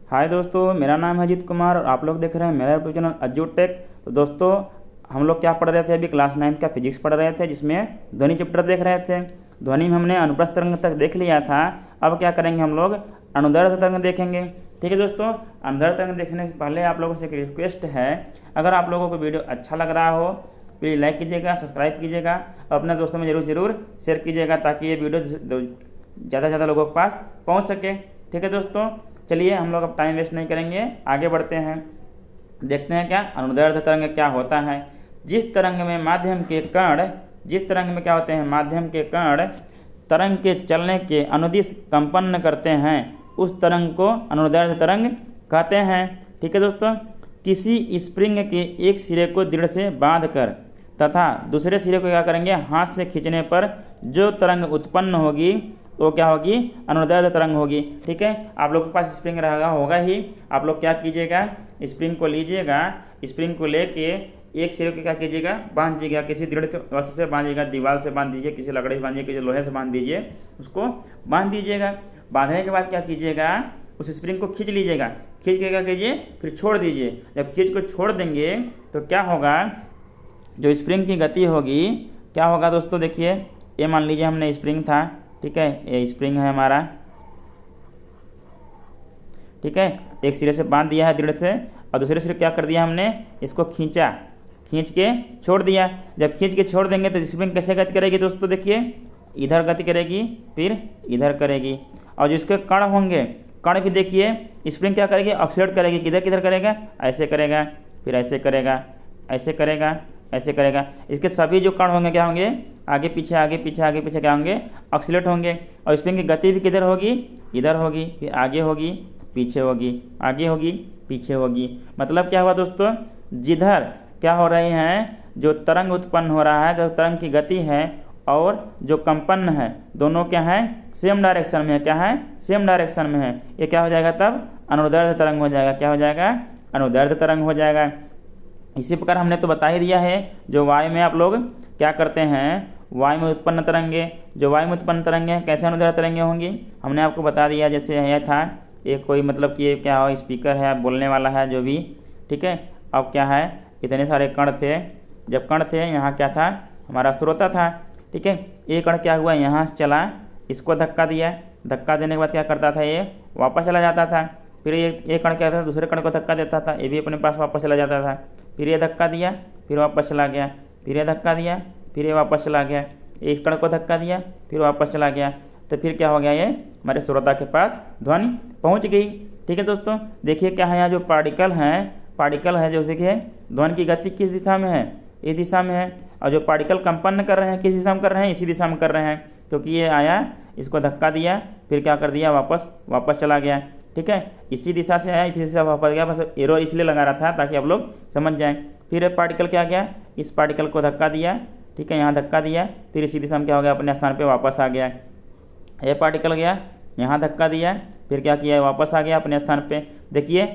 हाय दोस्तों, मेरा नाम है अजीत कुमार और आप लोग देख रहे हैं मेरा यूट्यूब चैनल अज्जू टेक। तो दोस्तों, हम लोग क्या पढ़ रहे थे? अभी क्लास 9 का फिजिक्स पढ़ रहे थे, जिसमें ध्वनि चैप्टर देख रहे थे। ध्वनि में हमने अनुप्रस्थ तरंग तक देख लिया था। अब क्या करेंगे, हम लोग अनुदैर्ध्य तरंग देखेंगे। ठीक है दोस्तों, अनुदैर्ध्य तरंग देखने से पहले आप लोगों से एक रिक्वेस्ट है, अगर आप लोगों को वीडियो अच्छा लग रहा हो प्लीज़ लाइक कीजिएगा, सब्सक्राइब कीजिएगा और अपने दोस्तों में ज़रूर शेयर कीजिएगा, ताकि ये वीडियो ज़्यादा से ज़्यादा लोगों के पास पहुँच सके। ठीक है दोस्तों, चलिए हम लोग अब टाइम वेस्ट नहीं करेंगे, आगे बढ़ते हैं। देखते हैं क्या अनुदैर्ध्य तरंग क्या होता है। जिस तरंग में क्या होते हैं, माध्यम के कण तरंग के चलने के अनुदिश कंपन करते हैं, उस तरंग को अनुदैर्ध्य तरंग कहते हैं। ठीक है दोस्तों, किसी स्प्रिंग के एक सिरे को दृढ़ से बांध कर तथा दूसरे सिरे को क्या करेंगे, हाथ से खींचने पर जो तरंग उत्पन्न होगी वो क्या होगी, अनुदैर्ध्य तरंग होगी। ठीक है, आप लोगों के पास स्प्रिंग होगा ही। आप लोग क्या कीजिएगा, स्प्रिंग को लीजिएगा, स्प्रिंग को लेके एक सिरे को क्या कीजिएगा, बांध दीजिएगा, किसी दृढ़ वस्तु से बांधिएगा, दीवार से बांध दीजिए, किसी लकड़ी से बांधिए, किसी लोहे से बांध दीजिए, उसको बांध दीजिएगा। बांधने के बाद क्या कीजिएगा, उस स्प्रिंग को खींच लीजिएगा, खींच के क्या कीजिए, फिर छोड़ दीजिए। जब खींच को छोड़ देंगे तो क्या होगा, जो स्प्रिंग की गति होगी क्या होगा दोस्तों, देखिए ये मान लीजिए हमने स्प्रिंग था, ठीक है, ये स्प्रिंग है हमारा, ठीक है, एक सिरे से बांध दिया है दृढ़ से और दूसरे सिरे क्या कर दिया हमने, इसको खींचा, खींच के छोड़ दिया। जब खींच के छोड़ देंगे तो स्प्रिंग कैसे गति करेगी दोस्तों, देखिए इधर गति करेगी, फिर इधर करेगी। और जो इसके कण होंगे, कण भी देखिए स्प्रिंग क्या करेगी, ऑक्सीलेट करेगी, किधर किधर करेगा, ऐसे करेगा, फिर ऐसे करेगा, ऐसे करेगा, ऐसे करेगा। इसके सभी जो कण होंगे क्या होंगे, आगे पीछे आगे पीछे आगे पीछे क्या होंगे, ऑक्सीलेट होंगे। और स्प्रिंग की गति भी किधर होगी, इधर होगी, फिर आगे होगी, पीछे होगी, आगे होगी, पीछे होगी। मतलब क्या हुआ दोस्तों, जिधर क्या हो रही हैं, जो तरंग उत्पन्न हो रहा है, जो तरंग की गति है और जो कंपन है, दोनों क्या है, सेम डायरेक्शन में है। क्या है, सेम डायरेक्शन में है। ये क्या हो जाएगा, तब अनुदैर्ध्य तरंग हो जाएगा। क्या हो जाएगा, अनुदैर्ध्य तरंग हो जाएगा। इसी प्रकार हमने तो बता ही दिया है, जो वायु में आप लोग क्या करते हैं, वायु में उत्पन्न तरंगे, जो वायु में उत्पन्न तरंगे कैसे अनुदैर्ध्य तरंगे होंगी, हमने आपको बता दिया। जैसे यह था, एक कोई मतलब कि क्या हो, स्पीकर है, बोलने वाला है जो भी, ठीक है। अब क्या है, इतने सारे कण थे, जब कण थे यहाँ क्या था, हमारा श्रोता था, ठीक है। एक कण क्या हुआ, यहाँ से चला, इसको धक्का दिया, धक्का देने के बाद क्या करता था, ये वापस चला जाता था। फिर एक कण क्या था, दूसरे कण को धक्का देता था, ये भी अपने पास वापस चला जाता था। फिर ये धक्का दिया, फिर वापस चला गया, फिर ये धक्का दिया, फिर ये वापस चला गया, इस कण को धक्का दिया, फिर वापस चला गया। तो फिर क्या हो गया, ये हमारे श्रोता के पास ध्वनि पहुंच गई। ठीक है दोस्तों, देखिए क्या है, यहाँ जो पार्टिकल है जो देखिए ध्वनि की गति किस दिशा में है, इस दिशा में है। और जो पार्टिकल कंपन कर रहे हैं किस दिशा में कर रहे हैं, इसी दिशा में कर रहे हैं, क्योंकि ये आया, इसको धक्का दिया, फिर क्या कर दिया, वापस चला गया। ठीक है, इसी दिशा से आया, इसी दिशा से वापस गया। बस एरो इसलिए लगा रहा था ताकि आप लोग समझ जाएं। फिर पार्टिकल क्या गया, इस पार्टिकल को धक्का दिया, ठीक है, यहाँ धक्का दिया, फिर इसी दिशा में क्या हो गया, अपने स्थान पे वापस आ गया। ये पार्टिकल गया, यहाँ धक्का दिया, फिर क्या किया, वापस आ गया अपने स्थान पे। देखिए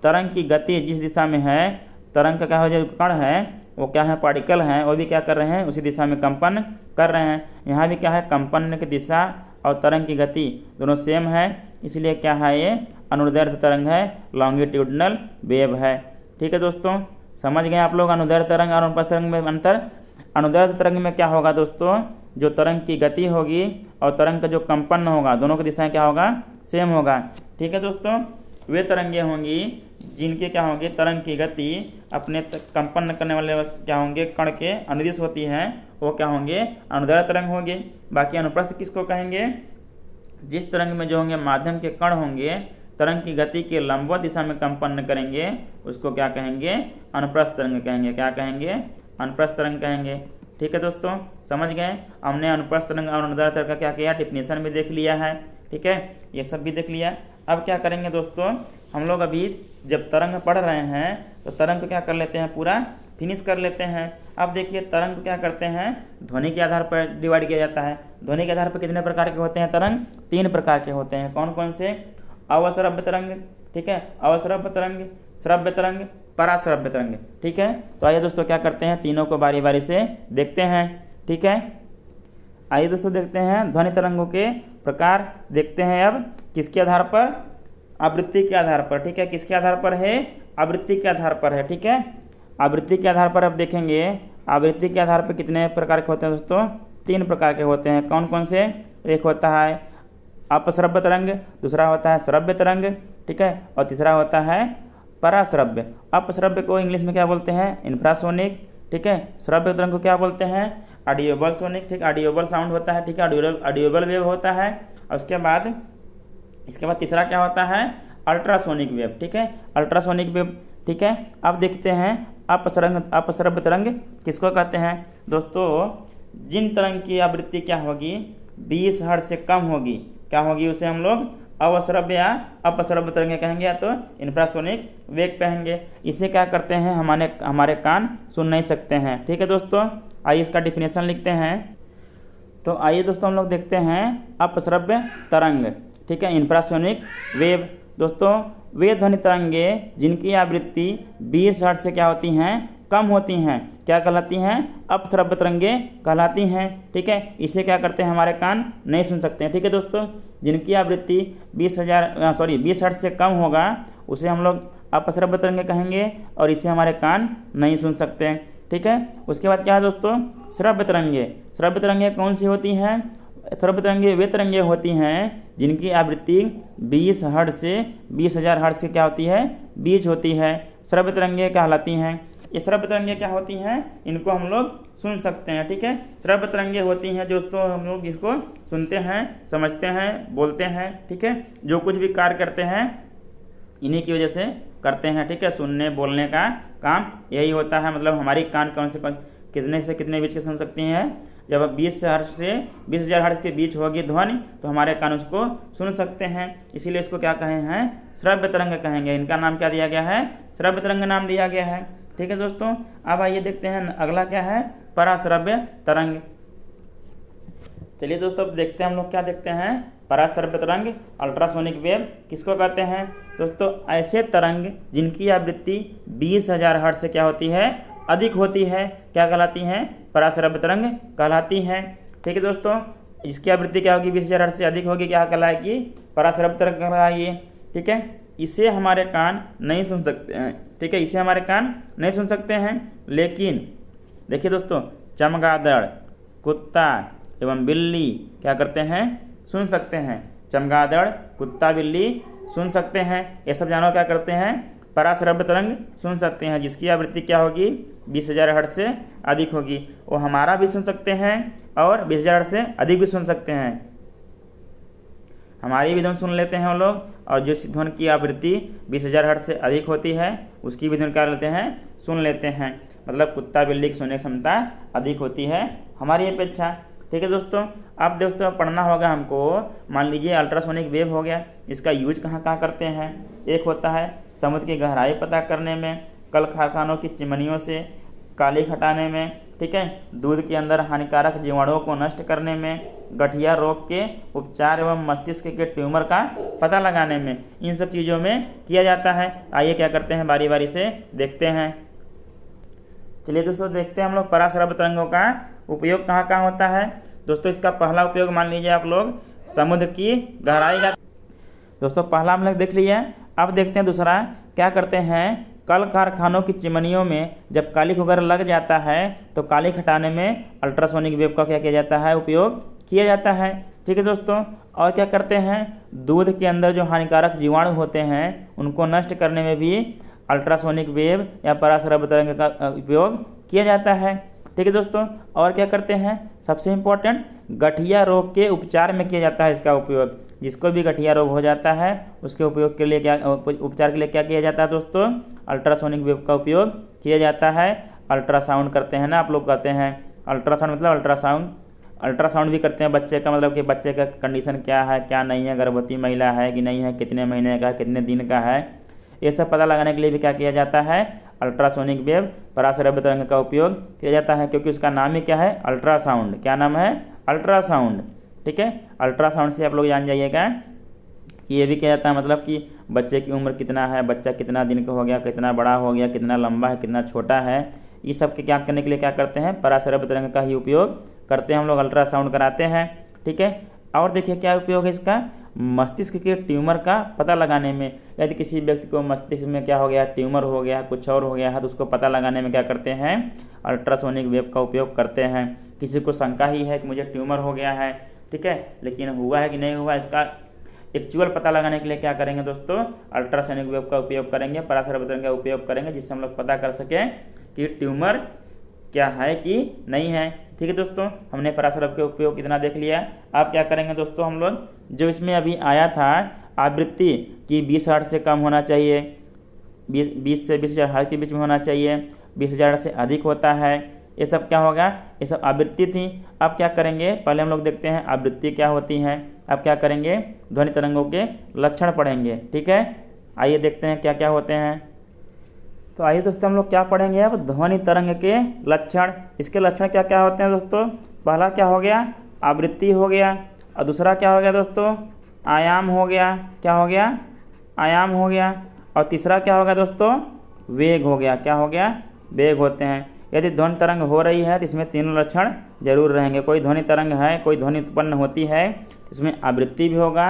तरंग की गति जिस दिशा में है, तरंग का क्या हो, जो कण है वो क्या है, पार्टिकल हैं, वो भी क्या कर रहे हैं, उसी दिशा में कंपन कर रहे हैं। यहाँ भी क्या है, कंपन की दिशा और तरंग की गति दोनों सेम है, इसलिए क्या है, ये अनुदैर्ध्य तरंग है, लॉन्गिट्यूडनल वेव है। ठीक है दोस्तों, समझ गए आप लोग अनुदैर्ध्य तरंग और अनुप्रस्थ तरंग में अंतर। अनुदैर्ध्य तरंग में क्या होगा दोस्तों, जो तरंग की गति होगी और तरंग का जो कंपन होगा, दोनों की दिशाएं क्या होगा, सेम होगा। ठीक है दोस्तों, वे तरंगे होंगी जिनके क्या होंगे, तरंग की गति अपने कंपन करने वाले क्या होंगे, कण के अनुदिश होती हैं, वो क्या होंगे, अनुदैर्ध्य तरंग होंगे। बाकी अनुप्रस्थ किसको कहेंगे, जिस तरंग में जो होंगे माध्यम के कण होंगे, तरंग की गति के लंबवत दिशा में कंपन करेंगे, उसको क्या कहेंगे, अनुप्रस्थ तरंग कहेंगे। क्या कहेंगे, अनुप्रस्थ तरंग कहेंगे। ठीक है दोस्तों, समझ गए। हमने अनुप्रस्थ तरंग और अनुदैर्ध्य तरंग का क्या किया, डिफिनेशन भी देख लिया है, ठीक है, ये सब भी देख लिया। अब क्या करेंगे दोस्तों, हम लोग अभी जब तरंग पढ़ रहे हैं तो तरंग को क्या कर लेते हैं, पूरा फिनिश कर लेते हैं। अब देखिए तरंग को क्या करते हैं, ध्वनि के आधार पर डिवाइड किया जाता है। ध्वनि के आधार पर कितने प्रकार के होते हैं तरंग, 3 प्रकार के होते हैं। कौन कौन से, अवश्रव्य तरंग, ठीक है, अवश्रव्य तरंग, श्रव्य तरंग, पराश्रव्य तरंग। ठीक है, तो आइए दोस्तों क्या करते हैं, तीनों को बारी बारी से देखते हैं। ठीक है, आइए दोस्तों देखते हैं ध्वनि तरंगों के प्रकार देखते हैं। अब किसके आधार पर, आवृत्ति के आधार पर, ठीक है। किसके आधार पर है? आवृत्ति के आधार पर है, ठीक है। आवृत्ति के आधार पर अब देखेंगे आवृत्ति के आधार पर कितने प्रकार के होते हैं दोस्तों? 3 प्रकार के होते हैं। कौन कौन से? एक होता है अपश्रव्य तरंग, दूसरा होता है श्रव्य तरंग, ठीक है, और तीसरा होता है पराश्रव्य। अपश्रव्य को इंग्लिश में क्या बोलते हैं? इंफ्रासोनिक, ठीक है। श्रव्य तरंग को क्या बोलते हैं? ऑडियोबल सोनिक, ठीक, ऑडियोबल साउंड होता है, ठीक है, ऑडियोबल वेव होता है। और इसके बाद तीसरा क्या होता है? अल्ट्रासोनिक वेव, ठीक है, अल्ट्रासोनिक वेव, ठीक है। अब देखते हैं अपश्रव्य तरंग किसको कहते हैं? दोस्तों जिन तरंग की आवृत्ति क्या होगी? 20 हर्ट्ज से कम होगी, क्या होगी? उसे हम लोग अवश्रव्य या अपश्रव्य तरंगे कहेंगे, या तो इंफ्रासोनिक वेग कहेंगे। इसे क्या करते हैं? हमारे कान सुन नहीं सकते हैं, ठीक है दोस्तों। आइए इसका डिफिनेशन लिखते हैं। तो आइए दोस्तों हम लोग देखते हैं अपश्रव्य तरंग, ठीक है, इंफ्रासोनिक वेव। दोस्तों वे ध्वनि तरंगे जिनकी आवृत्ति 20 हर्ट्ज से क्या होती हैं? कम होती हैं, क्या कहलाती हैं? अपश्रव्य तरंगे कहलाती हैं, ठीक है। इसे क्या करते हैं? हमारे कान नहीं सुन सकते हैं, ठीक है दोस्तों। जिनकी आवृत्ति 20 हर्ट्ज से कम होगा उसे हम लोग अपश्रव्य तरंगे कहेंगे, और इसे हमारे कान नहीं सुन सकते हैं, ठीक है। उसके बाद क्या है दोस्तों? श्रव्य तरंगे। श्रव्य तरंगे कौन सी होती हैं? श्रव्य तरंगे वे तरंगे होती हैं जिनकी आवृत्ति 20 हर्ट्ज से 20,000 हर्ट्ज से क्या होती है? बीच होती है, श्रव्य तरंगे कहलाती हैं। ये श्रव्य तरंगे क्या होती हैं? इनको हम लोग सुन सकते हैं, ठीक है। श्रव्य तरंगे होती हैं दोस्तों हम लोग इसको सुनते हैं, समझते हैं, बोलते हैं, ठीक है। जो कुछ भी कार्य करते हैं इन्हीं की वजह से करते हैं, ठीक है। सुनने बोलने का काम यही होता है। मतलब हमारी कान कौन से कितने से कितने बीच के सुन सकती हैं? जब 20 हर्ट्ज से 20,000 हर्ट्ज के बीच होगी ध्वनि तो हमारे कान उसको सुन सकते हैं, इसीलिए इसको क्या कहे हैं? श्रव्य तरंग कहेंगे। इनका नाम क्या दिया गया है? श्रव्य तरंग नाम दिया गया है, ठीक है दोस्तों। अब आइए देखते हैं अगला क्या है? पराश्रव्य तरंग। चलिए दोस्तों अब देखते हैं हम लोग क्या देखते हैं? पराश्रव्य तरंग अल्ट्रासोनिक वेव किसको कहते हैं? दोस्तों ऐसे तरंग जिनकी आवृत्ति 20,000 हर्ट्ज से क्या होती है? अधिक होती है, क्या कहलाती हैं? पराश्रव्य तरंग कहलाती हैं, ठीक है दोस्तों। इसकी आवृत्ति क्या होगी? 20,000 हर्ट्ज से अधिक होगी, क्या कहलाएगी? पराश्रव्य तरंग कहलाएगी, ठीक है। इसे हमारे कान नहीं सुन सकते हैं, ठीक है, इसे हमारे कान नहीं सुन सकते हैं। लेकिन देखिए दोस्तों चमगादड़, कुत्ता एवं बिल्ली क्या करते हैं? सुन सकते हैं। चमगादड़, कुत्ता, बिल्ली सुन सकते हैं। ये सब जानवर क्या करते हैं? पराश्रव्य तरंग सुन सकते हैं, जिसकी आवृत्ति क्या होगी? 20,000 हर्ट्ज से अधिक होगी। वो हमारा भी सुन सकते हैं और 20,000 हर्ट्ज से अधिक भी सुन सकते हैं। हमारी भी ध्वनि सुन लेते हैं वो लोग, और जिस ध्वनि की आवृत्ति 20,000 हर्ट्ज से अधिक होती है उसकी भी ध्वनि क्या लेते हैं? सुन लेते हैं। मतलब कुत्ता बिल्ली की सुनने की क्षमता अधिक होती है हमारी अपेक्षा, ठीक है दोस्तों। अब दोस्तों पढ़ना होगा हमको, मान लीजिए अल्ट्रासोनिक वेव हो गया, इसका यूज कहाँ कहाँ करते हैं? एक होता है समुद्र की गहराई पता करने में, कल कारखानों की चिमनियों से कालिख हटाने में, ठीक है, दूध के अंदर हानिकारक जीवाणुओं को नष्ट करने में, गठिया रोग के उपचार एवं मस्तिष्क के ट्यूमर का पता लगाने में, इन सब चीज़ों में किया जाता है। आइए क्या करते हैं बारी बारी से देखते हैं। चलिए दोस्तों देखते हैं हम लोग पराश्रव्य तरंगों का उपयोग कहाँ कहाँ होता है। दोस्तों इसका पहला उपयोग मान लीजिए आप लोग समुद्र की गहराई का, दोस्तों पहला हम लोग देख लिया। अब देखते हैं दूसरा क्या करते हैं। कल कारखानों की चिमनियों में जब कालिख वगैरह लग जाता है तो कालिख हटाने में अल्ट्रासोनिक वेव का क्या किया जाता है? उपयोग किया जाता है, ठीक है दोस्तों। और क्या करते हैं? दूध के अंदर जो हानिकारक जीवाणु होते हैं उनको नष्ट करने में भी अल्ट्रासोनिक वेव या पराश्रव्य तरंग का उपयोग किया जाता है, ठीक है दोस्तों। और क्या करते हैं? सबसे इम्पोर्टेंट गठिया रोग के उपचार में किया जाता है इसका उपयोग। जिसको भी गठिया रोग हो जाता है उसके उपयोग के लिए क्या, उपचार के लिए क्या किया जाता है दोस्तों? अल्ट्रासोनिक वेव का उपयोग किया जाता है। अल्ट्रासाउंड करते हैं ना आप लोग, कहते हैं अल्ट्रासाउंड मतलब अल्ट्रासाउंड भी करते हैं बच्चे का, मतलब कि बच्चे का कंडीशन क्या है क्या नहीं है, गर्भवती महिला है कि नहीं है, कितने महीने का है, कितने दिन का है, ये सब पता लगाने के लिए भी क्या किया जाता है? अल्ट्रासोनिक वेव पराश्रव्य तरंग का उपयोग किया जाता है, क्योंकि उसका नाम ही क्या है? अल्ट्रासाउंड। क्या नाम है? अल्ट्रासाउंड, ठीक है। अल्ट्रासाउंड से आप लोग जान जाइएगा कि ये भी किया जाता है, मतलब कि बच्चे की उम्र कितना है, बच्चा कितना दिन का हो गया, कितना बड़ा हो गया, कितना लंबा है, कितना छोटा है, ये सब के ज्ञात करने के लिए क्या करते हैं? पराश्रव्य तरंग का ही उपयोग करते हैं हम लोग, अल्ट्रासाउंड कराते हैं, ठीक है। और देखिए क्या उपयोग है इसका? मस्तिष्क के ट्यूमर का पता लगाने में। यदि किसी व्यक्ति को मस्तिष्क में क्या हो गया, ट्यूमर हो गया, कुछ और हो गया है, तो उसको पता लगाने में क्या करते हैं, अल्ट्रासोनिक वेव का उपयोग करते हैं। किसी को शंका ही है कि मुझे ट्यूमर हो गया है, ठीक है, लेकिन हुआ है कि नहीं हुआ, इसका एक्चुअल पता लगाने के लिए क्या करेंगे दोस्तों, अल्ट्रासोनिक वेव का उपयोग करेंगे, परासर तरंग का उपयोग करेंगे, जिससे हम लोग पता कर सकें कि ट्यूमर क्या है कि नहीं है। ठीक है दोस्तों, हमने परासर के उपयोग इतना देख लिया। अब क्या करेंगे दोस्तों, हम लोग जो इसमें अभी आया था आवृत्ति की 20 हर्ट्ज से कम होना चाहिए, 20 से 20,000 हर्ट्ज के बीच में होना चाहिए, 20,000 से अधिक होता है, ये सब क्या होगा, ये सब आवृत्ति थी। अब क्या करेंगे, पहले हम लोग देखते हैं आवृत्ति क्या होती है। अब क्या करेंगे, ध्वनि तरंगों के लक्षण पढ़ेंगे। ठीक है, आइए देखते हैं क्या क्या होते हैं। तो आइए दोस्तों हम लोग क्या पढ़ेंगे अब, ध्वनि तरंग के लक्षण। इसके लक्षण क्या क्या होते हैं दोस्तों, पहला क्या हो गया, आवृत्ति हो गया, और दूसरा क्या हो गया दोस्तों, आयाम हो गया, क्या हो गया, आयाम हो गया, और तीसरा क्या हो गया दोस्तों, वेग हो गया, क्या हो गया, वेग होते हैं। यदि ध्वनि तरंग हो रही है तो इसमें तीनों लक्षण जरूर रहेंगे। कोई ध्वनि तरंग है, कोई ध्वनि उत्पन्न होती है, इसमें आवृत्ति भी होगा,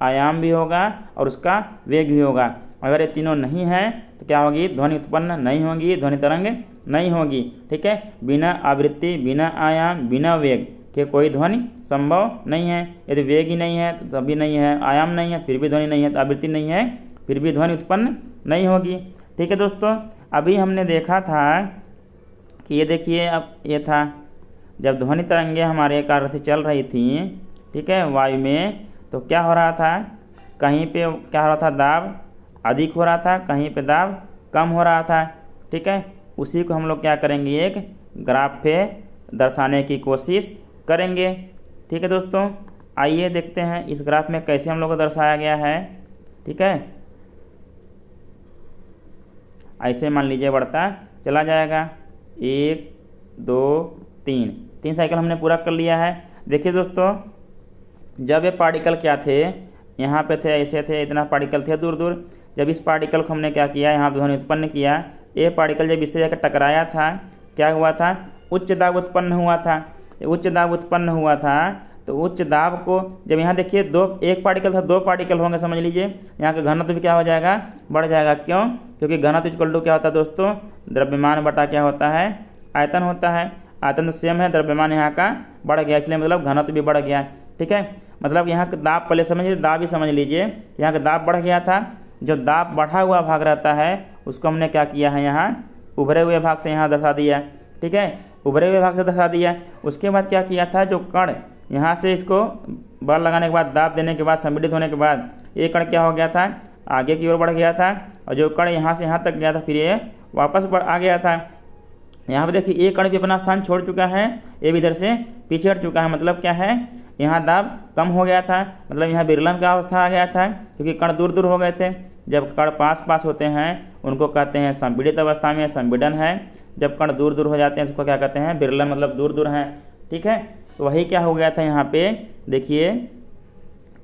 आयाम भी होगा और उसका वेग भी होगा। अगर ये तीनों नहीं है तो क्या होगी, ध्वनि उत्पन्न नहीं होगी, ध्वनि तरंग नहीं होगी। ठीक है, बिना आवृत्ति, बिना आयाम, बिना वेग के कोई ध्वनि संभव नहीं है। यदि वेग ही नहीं है तो तभी नहीं है, आयाम नहीं है फिर भी ध्वनि नहीं है, तो आवृत्ति नहीं है फिर भी ध्वनि उत्पन्न नहीं होगी। ठीक है दोस्तों, अभी हमने देखा था कि ये देखिए, अब ये था जब ध्वनि तरंगें हमारे कार्य से चल रही थी, ठीक है, वायु में, तो क्या हो रहा था, कहीं पे क्या हो रहा था, दाब अधिक हो रहा था, कहीं पे दाब कम हो रहा था। ठीक है, उसी को हम लोग क्या करेंगे, एक ग्राफ पे दर्शाने की कोशिश करेंगे। ठीक है दोस्तों, आइए देखते हैं इस ग्राफ में कैसे हम लोग को दर्शाया गया है। ठीक है, ऐसे मान लीजिए बढ़ता चला जाएगा, 1 2 3 साइकिल हमने पूरा कर लिया है। देखिए दोस्तों, जब ये पार्टिकल क्या थे, यहाँ पे थे, ऐसे थे, इतना पार्टिकल थे दूर दूर। जब इस पार्टिकल को हमने क्या किया, यहाँ ध्वनि उत्पन्न किया, ये पार्टिकल जब इससे जाकर टकराया था, क्या हुआ था, उच्च दाब उत्पन्न हुआ था। उच्च दाब उत्पन्न हुआ था तो उच्च दाब को जब यहाँ देखिए, एक पार्टिकल था, 2 पार्टिकल होंगे, समझ लीजिए, यहाँ का घनत्व भी क्या हो जाएगा, बढ़ जाएगा। क्यों, क्योंकि घनत्व इक्वल टू क्या होता है दोस्तों, द्रव्यमान बटा क्या होता है, आयतन होता है। आयतन तो सेम है, द्रव्यमान यहाँ का बढ़ गया, इसलिए मतलब घनत्व भी बढ़ गया। ठीक है, मतलब यहाँ का दाब, पहले समझिए, दाब ही समझ लीजिए, यहाँ का दाब बढ़ गया था। जो दाब बढ़ा हुआ भाग रहता है उसको हमने क्या किया है, यहाँ उभरे हुए भाग से यहाँ दर्शा दिया। ठीक है, उभरे हुए भाग से दर्शा दिया। उसके बाद क्या किया था, जो कण यहाँ से इसको बल लगाने के बाद, दाब देने के बाद, संपीड़ित होने के बाद, ये कण क्या हो गया था, आगे की ओर बढ़ गया था, और जो कण यहाँ से यहाँ तक गया था फिर ये वापस आ गया था। यहाँ पे देखिए, एक कण भी अपना स्थान छोड़ चुका है, ये भी इधर से पीछे हट चुका है। मतलब क्या है, यहाँ दाब कम हो गया था, मतलब यहाँ विरलन का अवस्था आ गया था, क्योंकि कण दूर दूर हो गए थे। जब कण पास पास होते हैं उनको कहते हैं संपीड़ित अवस्था में संपीड़न है। जब कण दूर दूर हो जाते हैं उसको क्या कहते हैं, विरलन, मतलब दूर दूर हैं। ठीक है, तो वही क्या हो गया था, यहाँ पे देखिए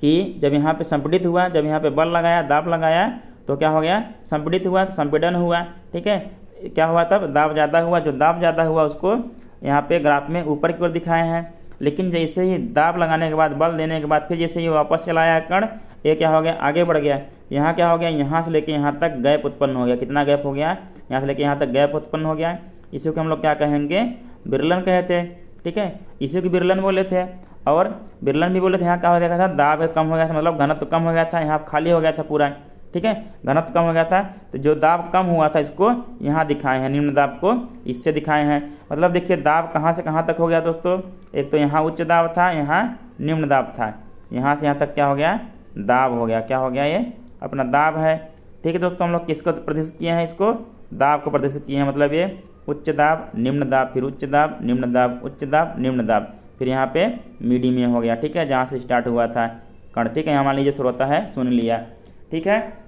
कि जब यहाँ पे संपीड़ित हुआ, जब यहाँ पे बल लगाया, दाब लगाया, तो क्या हो गया, संपीड़ित हुआ, तो संपीड़न हुआ। ठीक है, क्या हुआ, तब दाब ज़्यादा हुआ। जो दाब ज़्यादा हुआ उसको यहाँ पे ग्राफ में ऊपर की ओर दिखाए हैं। लेकिन जैसे ही दाब लगाने के बाद, बल देने के बाद, फिर जैसे ही वापस चलाया कण, ये क्या हो गया, आगे बढ़ गया। यहाँ क्या हो गया, यहाँ से लेके यहाँ तक गैप उत्पन्न हो गया। कितना गैप हो गया, यहाँ से लेके यहाँ तक गैप उत्पन्न हो गया। इसी को हम लोग क्या कहेंगे, विरलन कहे थे। ठीक है, इसी को विरलन बोले थे, और विरलन भी बोले थे। यहाँ क्या हो गया था, दाब कम हो गया था, मतलब घनत्व कम हो गया था, यहाँ खाली हो गया था पूरा। ठीक है, घनत्व कम हो गया था, तो जो दाब कम हुआ था इसको यहाँ दिखाए हैं, निम्न दाब को इससे दिखाए हैं। मतलब देखिए, दाब कहाँ से कहाँ तक हो गया दोस्तों, एक तो यहाँ उच्च दाब था, यहाँ निम्न दाब था, यहाँ से यहाँ तक क्या हो गया, दाब हो गया। क्या हो गया, ये अपना दाब है। ठीक है दोस्तों, हम लोग किसको प्रदर्शित किए हैं, इसको दाब को प्रदर्शित किए हैं। मतलब ये उच्च दाब, निम्न दाब, फिर उच्च दाब, निम्न दाब, उच्च दाब, निम्न दाब, फिर यहाँ पे मीडियम में हो गया। ठीक है, जहाँ से स्टार्ट हुआ था कण। ठीक है, यहाँ मान लीजिए श्रोता है, सुन लिया। ठीक है,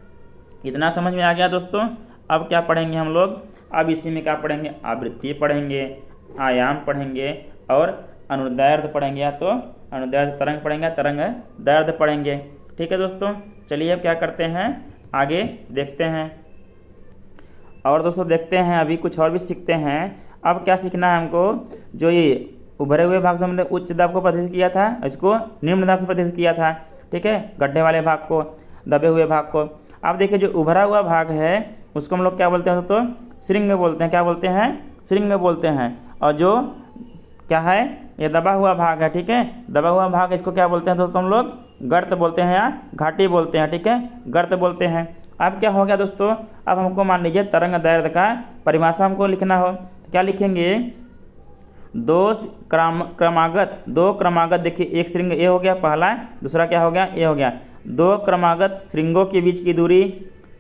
इतना समझ में आ गया दोस्तों। अब क्या पढ़ेंगे हम लोग, अब इसी में क्या पढ़ेंगे, आवृत्ति पढ़ेंगे, आयाम पढ़ेंगे और अनुदैर्ध्य पढ़ेंगे, या तो अनुदैर्ध्य तरंग पढ़ेंगे, तरंग दैर्ध्य पढ़ेंगे। ठीक है दोस्तों, चलिए अब क्या करते हैं, आगे देखते हैं। और दोस्तों देखते हैं, अभी कुछ और भी सीखते हैं। अब क्या सीखना है हमको, जो ये उभरे हुए भाग से हमने उच्च दाब को प्रदर्शित किया था, इसको निम्न दाब से प्रदर्शित किया था। ठीक है, गड्ढे वाले भाग को, दबे हुए भाग को। अब देखिए जो उभरा हुआ भाग है उसको हम लोग क्या बोलते हैं दोस्तों, श्रृंग बोलते हैं। क्या बोलते हैं, श्रृंग बोलते हैं। और जो क्या है, ये दबा हुआ भाग है, ठीक है, दबा हुआ भाग इसको क्या बोलते हैं दोस्तों, हम लोग गर्त बोलते हैं या घाटी बोलते हैं, ठीक है, गर्त बोलते हैं। अब क्या हो गया दोस्तों, अब हमको मान लीजिए तरंग दैर्घ्य का परिभाषा हमको लिखना हो, क्या लिखेंगे, दो क्रमागत देखिए, एक श्रृंग ए हो गया पहला, दूसरा क्या हो गया, ए हो गया। दो क्रमागत श्रृंगों के बीच की दूरी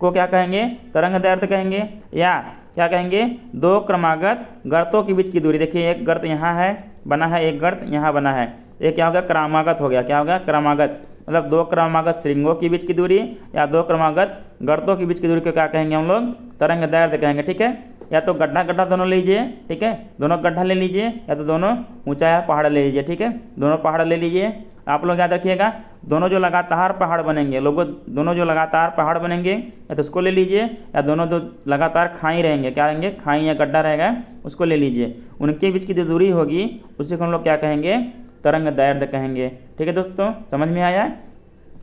को क्या कहेंगे, तरंग दैर्घ्य कहेंगे, या क्या कहेंगे, दो क्रमागत गर्तों के बीच की दूरी। देखिए एक गर्त यहाँ है बना है, एक गर्त यहाँ बना है, ये क्या हो गया, क्रमागत हो गया। क्या हो गया, क्रमागत, मतलब दो क्रमागत श्रृंगों के बीच की दूरी या दो क्रमागत गर्तों के बीच की दूरी को क्या कहेंगे हम लोग, तरंग दैर्घ्य कहेंगे, ठीक है। या तो गड्ढा गड्ढा दोनों लीजिए, ठीक है, दोनों गड्ढा ले लीजिए, या तो दोनों ऊंचा पहाड़ ले लीजिए, ठीक है, दोनों पहाड़ ले लीजिए। आप लोग याद रखिएगा, दोनों जो लगातार पहाड़ बनेंगे, लोगों दोनों जो लगातार पहाड़ बनेंगे या तो उसको ले लीजिए, या दोनों जो लगातार खाई रहेंगे, क्या रहेंगे, खाई या गड्ढा रहेगा, उसको ले लीजिए। उनके बीच की जो दूरी होगी उसी को हम लोग क्या कहेंगे, तरंग दैर्घ्य कहेंगे, ठीक है दोस्तों, समझ में आया।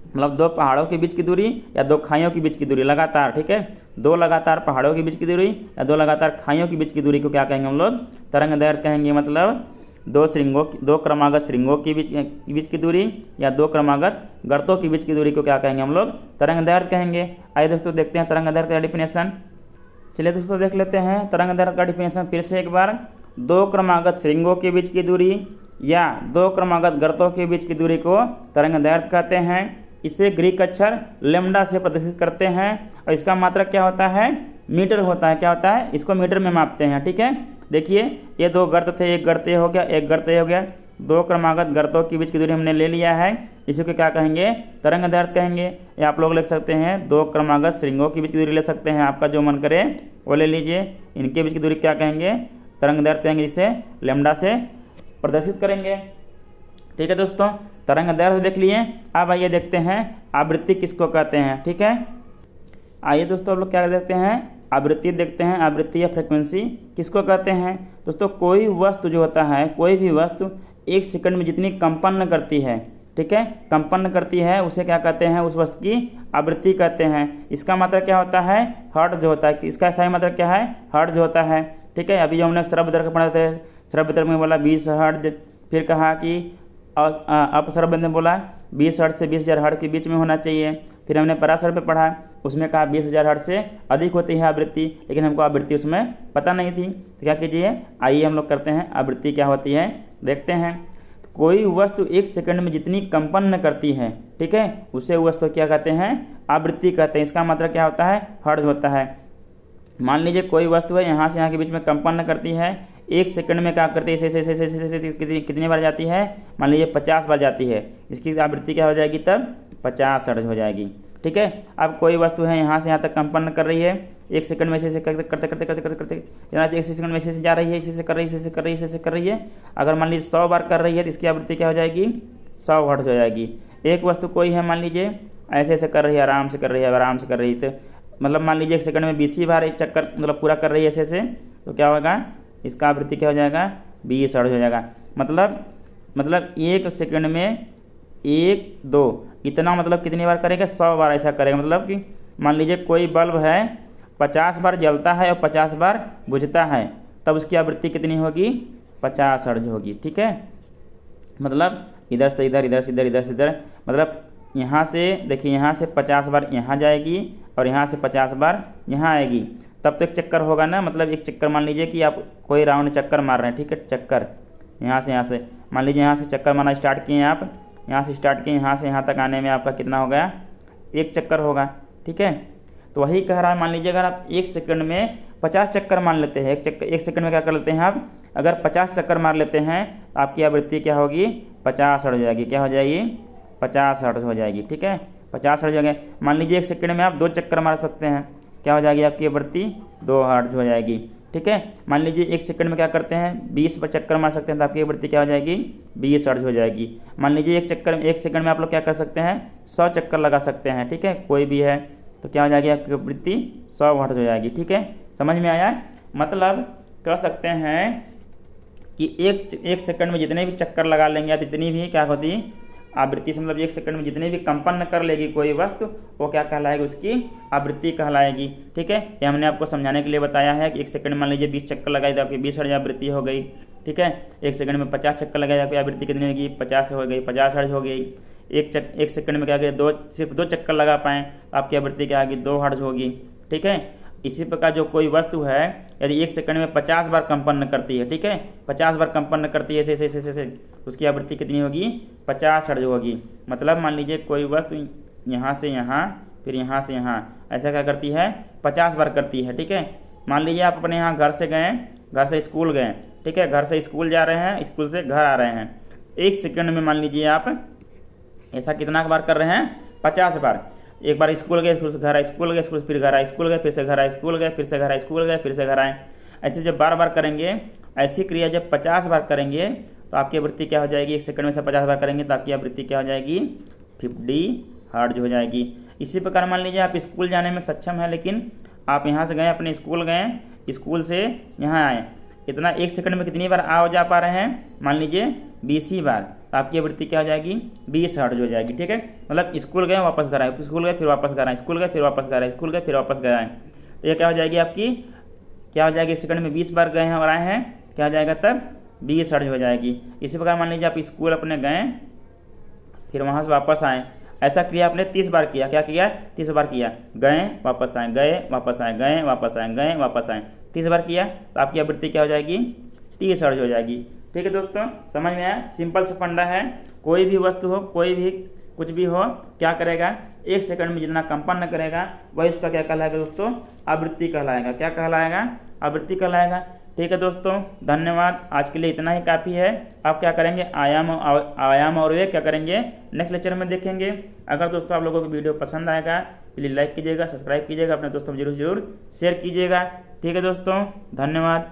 मतलब दो पहाड़ों के बीच की दूरी या दो खाइयों के बीच की दूरी लगातार, ठीक है, दो लगातार पहाड़ों के बीच की दूरी या दो लगातार खाइयों के बीच की दूरी को क्या कहेंगे हम लोग, तरंग दैर्घ्य कहेंगे। मतलब दो क्रमागत श्रृंगों के बीच की दूरी या दो क्रमागत गर्तों के बीच की दूरी को क्या कहेंगे हम लोग, तरंग दैर्घ्य कहेंगे। आइए दोस्तों देखते हैं तरंग दैर्घ्य का डिफिनेशन। चलिए दोस्तों देख लेते हैं तरंग दैर्घ्य का डिफिनेशन फिर से एक बार। दो क्रमागत श्रृंगों के बीच की दूरी या दो क्रमागत गर्तों के बीच की दूरी को तरंग दैर्घ्य कहते हैं। इसे ग्रीक अक्षर लेम्डा से प्रदर्शित करते हैं और इसका मात्रक क्या होता है, मीटर होता है। क्या होता है, इसको मीटर में मापते हैं, ठीक है। देखिए ये दो गर्त थे, एक गर्त ये हो गया, एक गर्त ये हो गया, दो क्रमागत गर्तों के बीच की दूरी हमने ले लिया है, इसी को क्या कहेंगे, तरंग दैर्घ्य कहेंगे। या आप लोग लिख सकते हैं दो क्रमागत श्रृंगों के बीच की दूरी ले सकते हैं, आपका जो मन करे वो ले लीजिए। इनके बीच की दूरी क्या कहेंगे, तरंग दैर्घ्य कहेंगे, जिसे लेम्डा से प्रदर्शित करेंगे, ठीक है दोस्तों। तरंग दैर्घ्य देख लिए। अब आइए देखते हैं आवृत्ति किसको कहते हैं, ठीक है। आइए दोस्तों अब लोग क्या देखते हैं, आवृत्ति देखते हैं। आवृत्ति या फ्रिक्वेंसी किसको कहते हैं दोस्तों, कोई वस्तु जो होता है, कोई भी वस्तु एक सेकंड में जितनी कंपन करती है, ठीक है, कंपन करती है, उसे क्या कहते हैं, उस वस्तु की आवृत्ति कहते हैं। इसका मतलब क्या होता है, हर्ट्ज जो होता है, इसका सही मतलब क्या है, हर्ट्ज होता है, ठीक है। अभी जो हमने श्रव्य दर पढ़ा थे, श्रव्य दर में बोला 20 हर्ट्ज, फिर कहा कि अपश्रव्य में बोला 20 हर्ट्ज से 20,000 हर्ट्ज के बीच में होना चाहिए। फिर हमने पराश्रव्य पे पढ़ा, उसमें कहा 20,000 हर्ट्ज से अधिक होती है आवृत्ति, लेकिन हमको आवृत्ति उसमें पता नहीं थी, तो क्या कीजिए, आइए हम लोग करते हैं आवृत्ति क्या होती है, देखते हैं। कोई वस्तु एक सेकंड में जितनी कंपन करती है, ठीक है, उसे वस्तु क्या कहते हैं, आवृत्ति कहते हैं। इसका मतलब क्या होता है, हर्ट्ज होता है। मान लीजिए कोई वस्तु है, यहाँ से यहाँ के बीच में कंपन करती है, एक सेकंड में क्या करती है, कितनी बार जाती है, मान लीजिए 50 बार जाती है, इसकी आवृत्ति क्या हो जाएगी, तब 50 हर्ट्ज हो जाएगी, ठीक है। अब कोई वस्तु है यहाँ से यहाँ तक कंपन कर रही है, एक सेकंड में ऐसे करते करते करते करते करते करते एक सेकंड में ऐसे जा रही है, इसी से कर रही है, इसी से कर रही है, इसी से कर रही है। अगर मान लीजिए 100 बार कर रही है तो इसकी आवृत्ति क्या हो जाएगी, 100 हर्ट्ज हो जाएगी। एक वस्तु कोई है, मान लीजिए ऐसे ऐसे कर रही है, आराम से कर रही है, आराम से कर रही है, तो मतलब मान लीजिए एक सेकंड में 20 बार एक चक्कर मतलब पूरा कर रही है ऐसे ऐसे, तो क्या होगा, इसका आवृत्ति क्या हो जाएगा, 20 हर्ट्ज हो जाएगा। मतलब एक सेकंड में 1 2 इतना मतलब कितनी बार करेगा, 100 बार ऐसा करेगा। मतलब कि मान लीजिए कोई बल्ब है 50 बार जलता है और 50 बार बुझता है, तब उसकी आवृत्ति कितनी होगी, 50 हर्ट्ज होगी, ठीक है। मतलब इधर से इधर, इधर से इधर, इधर से इधर, मतलब यहाँ से देखिए, यहाँ से 50 बार यहाँ जाएगी और यहाँ से 50 बार यहाँ आएगी, तब तो एक चक्कर होगा ना। मतलब एक चक्कर मान लीजिए कि आप कोई राउंड चक्कर मार रहे हैं, ठीक है, चक्कर यहाँ से मान लीजिए, यहाँ से चक्कर मारना स्टार्ट किए आप, यहाँ से स्टार्ट किए, यहाँ से यहाँ तक आने में आपका कितना हो गया, एक चक्कर होगा, ठीक है। तो वही कह रहा है, मान लीजिए अगर आप एक सेकंड में 50 चक्कर मान लेते हैं, एक सेकंड में क्या कर लेते हैं आप, अगर 50 चक्कर मार लेते हैं तो आपकी आवृत्ति क्या होगी, 50 हर्ट्ज हो जाएगी। क्या हो जाएगी, 50 हर्ट्ज हो जाएगी, ठीक है, 50 हर्ट्ज हो गए। मान लीजिए एक सेकंड में आप 2 चक्कर मार सकते हैं, क्या हो जाएगी आपकी आवृत्ति, 2 हर्ट्ज हो जाएगी, ठीक है। मान लीजिए एक सेकंड में क्या करते हैं, 20 पर चक्कर मार सकते हैं, तो आपकी आवृत्ति क्या हो जाएगी, 20 हर्ट्ज हो जाएगी। मान लीजिए एक सेकंड में आप लोग क्या कर सकते हैं, 100 चक्कर लगा सकते हैं, ठीक है, कोई भी है, तो क्या हो जाएगी आपकी आवृत्ति, 100 हर्ट्ज हो जाएगी, ठीक है। समझ में आया। मतलब कह सकते हैं कि एक सेकंड में जितने भी चक्कर लगा लेंगे या जितनी भी क्या होती आवृत्ति से मतलब 1 सेकंड में जितने भी कंपन कर लेगी कोई वस्तु वो क्या कहलाएगी, उसकी आवृत्ति कहलाएगी। ठीक है, ये हमने आपको समझाने के लिए बताया है कि 1 सेकंड मान लीजिए 20 चक्कर लगाई तो आपकी 20 हर्ट्ज आवृत्ति हो गई। ठीक है, 1 सेकंड में 50 चक्कर लगाई तो आपकी आवृत्ति कितनी होगी, 50 हो गई, 50 हर्ट्ज हो गई। एक सेकंड में क्या करें, सिर्फ 2 चक्कर लगा पाएँ आपकी आवृत्ति क्या आएगी, 2 हर्ट्ज होगी। ठीक है, इसी प्रकार जो कोई वस्तु है यदि 1 सेकंड में 50 बार कंपन करती है, ठीक है, 50 बार कंपन करती है ऐसे, उसकी आवृत्ति कितनी होगी, 50 हर्ट्ज होगी। मतलब मान लीजिए कोई वस्तु यहाँ से यहाँ फिर यहाँ से यहाँ ऐसा क्या करती है, 50 बार करती है। ठीक है, मान लीजिए आप अपने यहाँ घर से गए, घर से स्कूल गए, ठीक है, घर से स्कूल जा रहे हैं, स्कूल से घर आ रहे हैं। 1 सेकंड में मान लीजिए आप ऐसा कितना बार कर रहे हैं, 50 बार। एक बार स्कूल गए, फिर घर आए, स्कूल गए, फिर घर आए, स्कूल गए, फिर से घर आए, स्कूल गए, फिर से घर आए, स्कूल गए, फिर से घर आए। ऐसे जब बार बार करेंगे, ऐसी क्रिया जब 50 बार करेंगे तो आपकी आवृत्ति क्या हो जाएगी, 1 सेकंड में से 50 बार करेंगे तो आपकी आवृत्ति क्या हो जाएगी, 50 हर्ट्ज हो जाएगी। इसी प्रकार मान लीजिए आप स्कूल जाने में सक्षम है, लेकिन आप यहाँ से गए, अपने स्कूल गए, स्कूल से यहाँ आए, इतना 1 सेकंड में कितनी बार आ जा पा रहे हैं, मान लीजिए 20 बार, तो आपकी आवृत्ति क्या हो जाएगी, 20 हर्ट्ज हो जाएगी। ठीक है, मतलब स्कूल गए वापस घर आए, स्कूल गए फिर वापस घर आए, स्कूल गए फिर वापस घर आए, स्कूल गए फिर वापस घर आए, तो ये क्या हो जाएगी आपकी, क्या हो जाएगी, 1 सेकंड में 20 बार गए हैं और आए हैं, क्या हो जाएगा तब 20 हर्ट्ज हो जाएगी। इसी प्रकार मान लीजिए आप स्कूल अपने गए फिर वहाँ से वापस आए, ऐसा क्रिया आपने 30 बार किया, क्या किया, 30 बार किया, गए वापस आए, गए वापस आए, गए वापस आए, गए वापस आए, 30 बार किया तो आपकी आवृत्ति क्या हो जाएगी, 30 हर्ट्ज हो जाएगी। ठीक है दोस्तों, समझ में आया, सिंपल सा फंडा है। कोई भी वस्तु हो, कोई भी कुछ भी हो, क्या करेगा, 1 सेकंड में जितना कंपन करेगा वही उसका क्या कहलाएगा दोस्तों, आवृत्ति कहलाएगा। क्या कहलाएगा, आवृत्ति कहलाएगा। ठीक है दोस्तों, धन्यवाद। आज के लिए इतना ही काफ़ी है। आप क्या करेंगे, आयाम और वेग क्या करेंगे, नेक्स्ट लेक्चर में देखेंगे। अगर दोस्तों आप लोगों को वीडियो पसंद आएगा प्लीज़ लाइक कीजिएगा, सब्सक्राइब कीजिएगा, अपने दोस्तों को जरूर शेयर कीजिएगा। ठीक है दोस्तों, धन्यवाद।